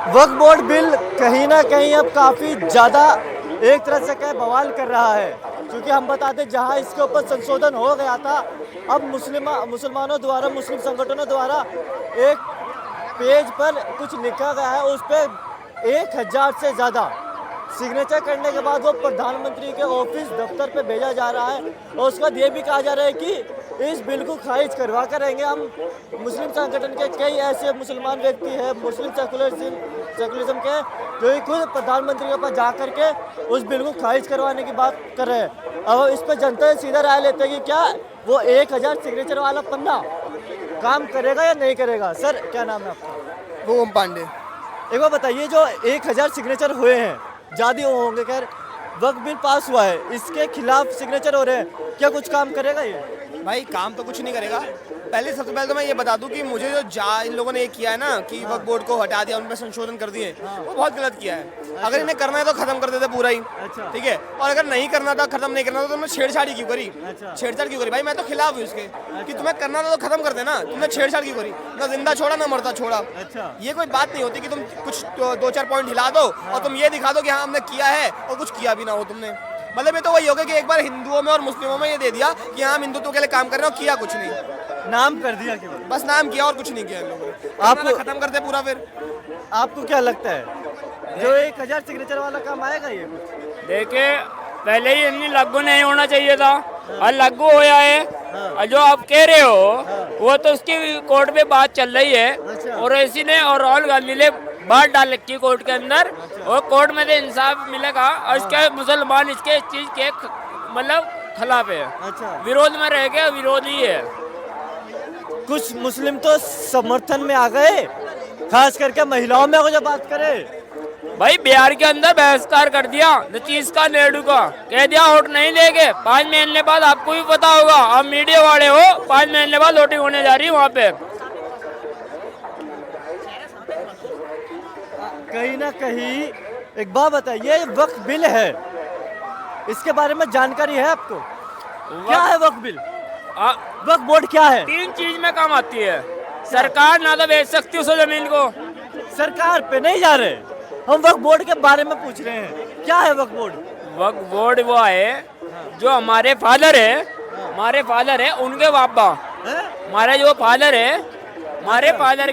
वक्फ board bill कहीं ना कहीं अब काफ़ी ज़्यादा एक तरह से कह बवाल कर रहा है, क्योंकि हम बताते जहां इसके ऊपर संशोधन हो गया था, अब मुसलमानों द्वारा, मुस्लिम संगठनों द्वारा एक पेज पर कुछ लिखा गया है, उस पर 1000 से ज़्यादा सिग्नेचर करने के बाद वो प्रधानमंत्री के ऑफिस दफ्तर पे भेजा जा रहा है और उसका ये भी कहा जा रहा है कि इस बिल को खारिज करवा कर रहेंगे हम। मुस्लिम संगठन के कई ऐसे मुसलमान व्यक्ति हैं, मुस्लिम सेकुलरिज्म के, जो खुद प्रधानमंत्री के पास जा करके उस बिल को खारिज करवाने की बात कर रहे हैं। अब इस पर जनता से सीधा राय लेते हैं कि क्या वो 1000 सिग्नेचर वाला पन्ना काम करेगा या नहीं करेगा। सर क्या नाम है आपका? वो ओम पांडे। एक बार बताइए, जो 1000 सिग्नेचर हुए हैं, ज़्यादा होंगे, खैर वक्फ बिल पास हुआ है, इसके खिलाफ सिग्नेचर हो रहे हैं, क्या कुछ काम करेगा ये? भाई काम तो कुछ नहीं करेगा। सबसे पहले तो मैं ये बता दूं कि मुझे जो इन लोगों ने ये किया है ना कि वक्फ बोर्ड को हटा दिया, उन पर संशोधन कर दिए, वो बहुत गलत किया है। अगर इन्हें करना है तो खत्म कर देते पूरा ही, ठीक है। और अगर नहीं करना था, खत्म नहीं करना था, तो तुमने छेड़छाड़ी क्यों करी? छेड़छाड़ क्यों करी? भाई मैं तो खिलाफ हूँ इसके कि तुम्हें करना था तो खत्म कर देना, तुमने छेड़छाड़ क्यों करी? ना जिंदा छोड़ा ना मरता छोड़ा। ये कोई बात नहीं होती कि तुम कुछ 2-4 पॉइंट हिला दो और तुम ये दिखा दो कि हाँ हमने किया है और कुछ किया भी ना हो तुमने। मतलब ये तो वही हो गया कि एक बार हिंदुओं में और मुस्लिमों में ये दे दिया कि हम हिंदुत्व के लिए काम कर रहे हो, किया कुछ नहीं, नाम कर दिया केवल, बस नाम किया और कुछ नहीं किया इन लोगों ने। आप खत्म करते पूरा। फिर आपको क्या लगता है जो 1000 सिग्नेचर वाला काम आएगा ये कुछ? देखिए, पहले ही इतनी लागू नहीं होना चाहिए था और लागू होया है। और जो आप कह रहे हो वो तो उसकी कोर्ट में बात चल रही है और इसी ने और राहुल गांधी ने बात डाल रखी कोर्ट के अंदर और कोर्ट में से इंसाफ मिलेगा और इसके मुसलमान इसके इस चीज के मतलब खिलाफ है, विरोध में रह गया, विरोधी है। कुछ मुस्लिम तो समर्थन में आ गए, खास करके महिलाओं में अगर बात करें, भाई बिहार के अंदर बहिष्कार कर दिया नीतीश का, नायडू का, कह दिया वोट नहीं देंगे। 5 महीने बाद, आपको भी पता होगा, आप मीडिया वाले हो, 5 महीने बाद वोटिंग होने जा रही है वहाँ पे। कहीं ना कहीं एक बात बताइए, वक्फ बिल है, इसके बारे में जानकारी है आपको? क्या है वक्फ बिल? वक्फ बोर्ड क्या है? 3 चीज में काम आती है। सरकार ना तो बेच सकती उस जमीन को, सरकार पे नहीं जा रहे, हम वक्फ बोर्ड के बारे में पूछ रहे हैं, क्या है वक्फ बोर्ड? वक्फ बोर्ड वो है जो हमारे फादर है, उनके बाबा, हमारे जो फादर है, हमारे फादर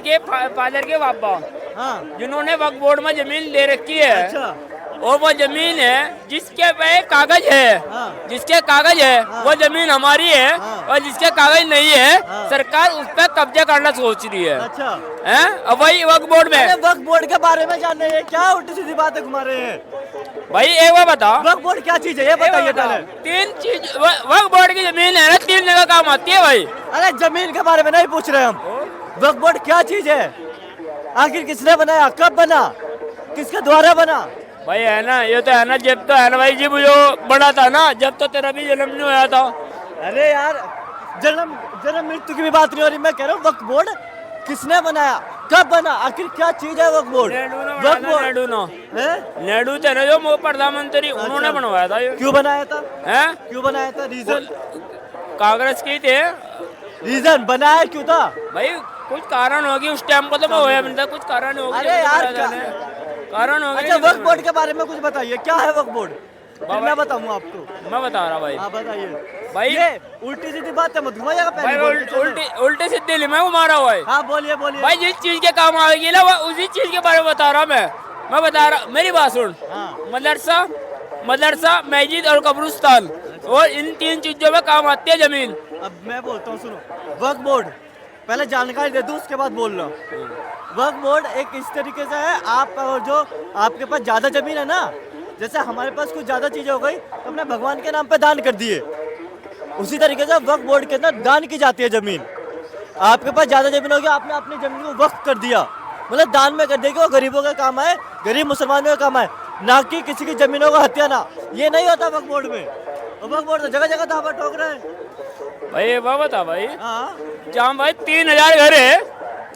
के बाबा, जिन्होंने वक्फ बोर्ड में जमीन ले रखी है। और वो जमीन है जिसके पे कागज है, जिसके कागज है वो जमीन हमारी है, और जिसके कागज नहीं है सरकार उस पर कब्जा करना सोच रही है। अब वही वक्फ बोर्ड में, वक्फ बोर्ड के बारे में जानने हैं, क्या उल्टी सीधी बातें घुमा रहे हैं भाई? एक बार बता, वक्फ बोर्ड क्या चीज है ये बताइए पहले। 3 चीज वक्फ बोर्ड की जमीन है ना, 3 जगह काम आती है भाई। अरे जमीन के बारे में नहीं पूछ रहे हम, वक्फ बोर्ड क्या चीज है, आखिर किसने बनाया, कब बना, किसके द्वारा बना? भाई है ना, ये तो है ना, जब तो है ना भाई, जब जो बड़ा था ना, जब तो तेरा भी जन्म नहीं हुआ था। अरे यार, जन्म मृत्यु की भी बात नहीं हो रही, मैं कह रहा हूँ वक्फ बोर्ड किसने बनाया, कब बना, आखिर क्या चीज है वक्फ बोर्ड? नेहरू थे ना जो प्रधानमंत्री, उन्होंने बनवाया था ये। क्यों बनाया था? क्यों बनाया था? रीजन? कांग्रेस की थे। रीजन बनाया क्यों था भाई? कुछ कारण होगी उस टाइम को, तो मैं होया मिलता, कुछ कारण होगी। अरे यार कारण होगी। अच्छा, वक्फ बोर्ड के बारे में कुछ बताइए, क्या है वक्फ बोर्ड? मैं बताऊंगा आपको, मैं बता रहा भाई। हाँ बताइए भाई, ये उल्टी सीधी बात है, मत घुमाइएगा पहले। उल्टी सीधी मैं घुमा रहा हूँ भाई। हाँ बोलिए भाई, जिस चीज के काम आएगी ना, उसी चीज के बारे में बता रहा मैं बता रहा, मेरी बात सुन। मदरसा, मस्जिद और कब्रिस्तान, और इन 3 चीजों में काम आती है जमीन। अब मैं बोलता हूँ, सुनो, वक्फ बोर्ड पहले जानकारी दे दूं, उसके बाद बोल रहा हूँ। वक्फ बोर्ड एक इस तरीके से है, आप जो आपके पास ज्यादा जमीन है ना, जैसे हमारे पास कुछ ज्यादा चीजें हो गई तो हमने भगवान के नाम पे दान कर दिए, उसी तरीके से वक्फ बोर्ड के अंदर दान की जाती है जमीन। आपके पास ज्यादा जमीन होगी, आपने अपनी जमीन को वक्फ कर दिया, मतलब दान में कर दिया कि वो गरीबों का काम आए, गरीब मुसलमानों का काम आए, ना कि किसी की जमीनों का हत्या ना। ये नहीं होता वक्फ बोर्ड में, वक्फ बोर्ड तो जगह जगह दावा ठोक रहे हैं भाई। वो बता भाई, जहाँ भाई 3000 घर है,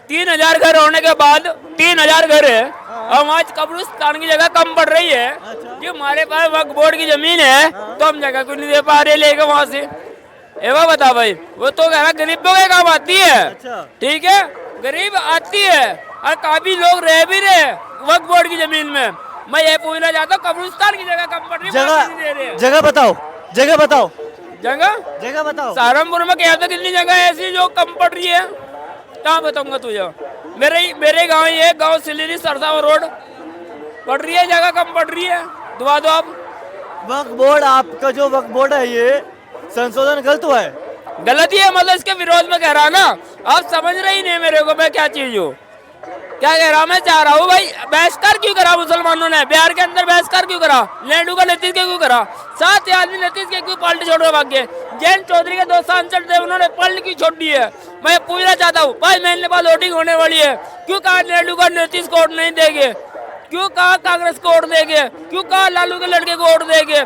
3000 घर होने के बाद 3000 घर है, हम आज कब्रिस्तान की जगह कम पड़ रही है। कि हमारे पास वक्फ बोर्ड की जमीन है तो हम जगह क्यों नहीं दे पा रहे लेके वहाँ से? एवं बता भाई, वो तो कह रहा गरीबों के काम आती है, ठीक है, गरीब आती है और काफी लोग रह भी रहे, वक्फ बोर्ड की जमीन में। मैं ये पूछना चाहता हूँ कब्रिस्तान की जगह कम पड़ रही है, जगह नहीं दे रहे हैं। जगह बताओ, जगह बताओ, जगह जगह बताओ। सहारनपुर में क्या था, कितनी जगह ऐसी जो कम पड़ रही है, कहाँ बताऊंगा तुझे। मेरे गांव ये गांव सिलेरी सरसावा रोड पड़ रही है, जगह कम पड़ रही है, दुआ दो आप। वक्फ बोर्ड, आपका जो वक्फ बोर्ड है ये संशोधन गलत हुआ है। गलत ही है, मतलब इसके विरोध में कह रहा ना, आप समझ रहे ही नहीं मेरे को मैं क्या चीज हूँ, क्या कह रहा। मैं चाह रहा हूँ भाई, बहिष्कार क्यों करा मुसलमानों ने बिहार के अंदर, बहिष्कार क्यों करा, लैंडू का नीतीश के क्यों करा, 7 आदमी नीतीश के क्यों पार्टी छोड़ भाग गए। जैन चौधरी के 2 सांसद थे, उन्होंने पार्टी क्यों छोड़ दी है। मैं पूछना चाहता हूँ 5 महीने बाद वोटिंग होने वाली है, क्यों कहा लैंडू का नीतीश को वोट नहीं देंगे, क्यों कहा कांग्रेस को वोट देंगे, क्यों कहा लालू के लड़के को वोट देंगे।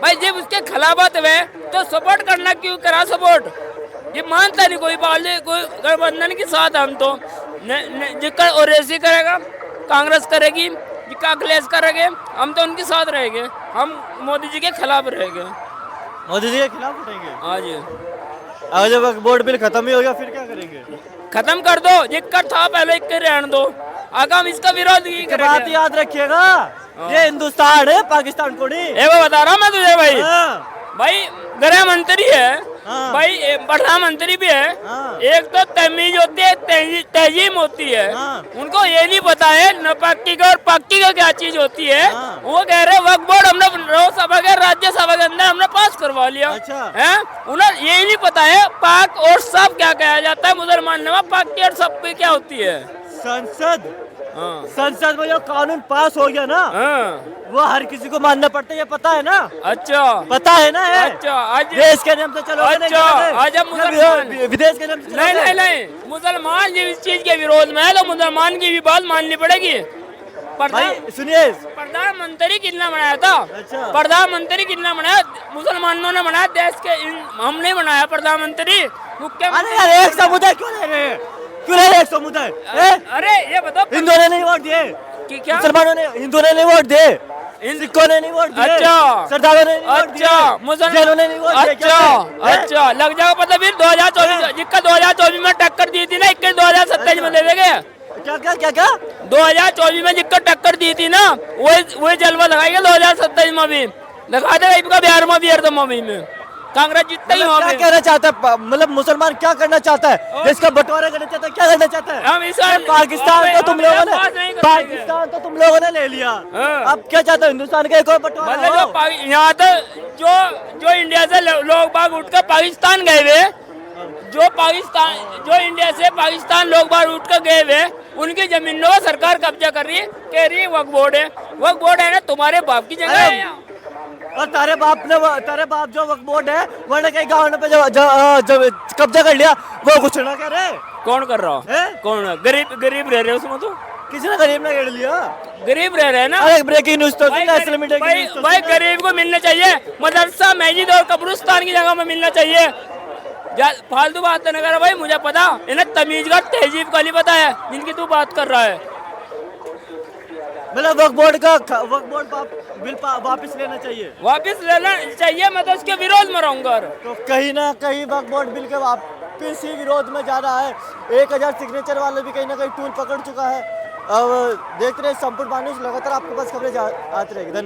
भाई जब उसके खिलाफत हुए तो सपोर्ट करना क्यों करा सपोर्ट, ये मानता नहीं कोई पार्टी, कोई गठबंधन के साथ हम तो जिसका ओवैसी करेगा कांग्रेस करेगी, जिसका अखिलेश करेंगे हम तो उनके साथ रहेंगे, हम मोदी जी के खिलाफ रहेंगे। मोदी जी के खिलाफ उठेंगे। हाँ जी, अगर जब वक्फ बोर्ड बिल खत्म ही हो गया फिर क्या करेंगे। खत्म कर दो, जिक्कर था पहले एक रहने दो, आगे हम इसका विरोध ही एक बात करेंगे। याद रखिएगा, ये हिंदुस्तान है, पाकिस्तान को नहीं। ए वो बता रहा हूँ मैं तुझे भाई, हाँ, भाई गृह मंत्री है, हाँ। भाई प्रधानमंत्री भी है, हाँ। एक तो तमीज होती है, तहजीम होती है, हाँ। उनको ये नहीं पता है नपक्की का और पक्की का क्या चीज होती है। हाँ। वो कह रहे वक्फ बोर्ड हमने लोकसभा के राज्यसभा के अंदर हमने पास करवा लिया अच्छा। है, उन्हें ये नहीं पता है पाक और सब क्या कहा जाता है, मुसलमान नवा पाकी और सब की क्या होती है। संसद, हाँ। संसद में जो कानून पास हो गया ना, हाँ। वो हर किसी को मानना पड़ता है, ये पता है ना। अच्छा पता है ना है? अच्छा, आज देश के नाम से चलो। अच्छा, आज हम मुसलमान विदेश के नाम से नहीं चलोगे? नहीं नहीं, मुसलमान जो इस चीज के विरोध में है तो मुसलमान की भी बात माननी पड़ेगी। भाई सुनिए, प्रधानमंत्री कितना बनाया था, अच्छा। प्रधानमंत्री कितना बनाया, मुसलमानों ने बनाया, देश के हम नहीं बनाया प्रधानमंत्री, अरे मुख्यमंत्री। यार एक समुदाय क्यों ले रहे हैं, क्यों ले रहे हैं एक समुदाय? अरे ये बताओ हिंदुओं ने नहीं वोट दिए, कि क्या मुसलमानों ने, हिंदुओं ने नहीं वोट दिए, सिखों ने नहीं वोट दिए, अच्छा। सरदारों ने नहीं वोट दिए, अच्छा मुसलमान जैनों ने नहीं वोट दिए। क्या अच्छा है? अच्छा लग जाएगा पता फिर 2024 जिसका 2024 में टक्कर दी थी ना, 21 2027 में दे देंगे। क्या क्या क्या क्या 2024 में जिसको टक्कर दी थी ना, वही जलवा लगाएंगे 2027 में भी लगा देगा, इनका बिहार में भी अर्ध में कांग्रेस जितना ही मतलब क्या होगा। कहना चाहता है, मतलब मुसलमान क्या करना चाहता है, जिसका बंटवारा करना चाहता है, क्या करना चाहता है? हम इस पाकिस्तान तो तुम लोगों ने, बात नहीं कर पाकिस्तान तो तुम लोगों ने ले लिया, हाँ। अब क्या चाहते हो, हिंदुस्तान का एक और बंटवारा मतलब हो? यहाँ तो जो इंडिया से लोग बाग उठकर पाकिस्तान गए हुए, जो इंडिया से पाकिस्तान लोग बाग उठकर गए हुए, उनकी जमीनों का सरकार कब्जा कर रही है, कह रही है वक्फ बोर्ड है। वक्फ बोर्ड है ना, तुम्हारे बाप की जगह है यहाँ। और तारे बाप जो वक्फ बोर्ड है वरना कहीं गाँव पे जब कब्जा कर लिया, वो कुछ ना कह रहे। कौन कर रहा है? कौन गरीब रह रहे उसमें, तो किसी ने गरीब ने घेर लिया। गरीब रह रहे हैं ना। अरे ब्रेकिंग न्यूज तो भाई नेशनल मीडिया की न्यूज़ तो भाई सुनो। गरीब को मिलना चाहिए, मदरसा मस्जिद और कब्रिस्तान की जगह में मिलना चाहिए। फालतू बात तो नहीं कर भाई, मुझे पता इन्हें तमीज का तहजीब का नहीं पता है जिनकी तू बात कर रहा है। मतलब वक्फ बोर्ड बिल वापस लेना चाहिए, वापिस लेना चाहिए, मैं तो उसके विरोध में रहूंगा। तो कहीं ना कहीं वक्फ बोर्ड बिल के वापस ही विरोध में जा रहा है। 1000 सिग्नेचर वाले भी कहीं ना कहीं टूल पकड़ चुका है। अब देखते रहे संपूर्ण न्यूज़, लगातार आपके पास खबरें आती रहेगी। धन्यवाद।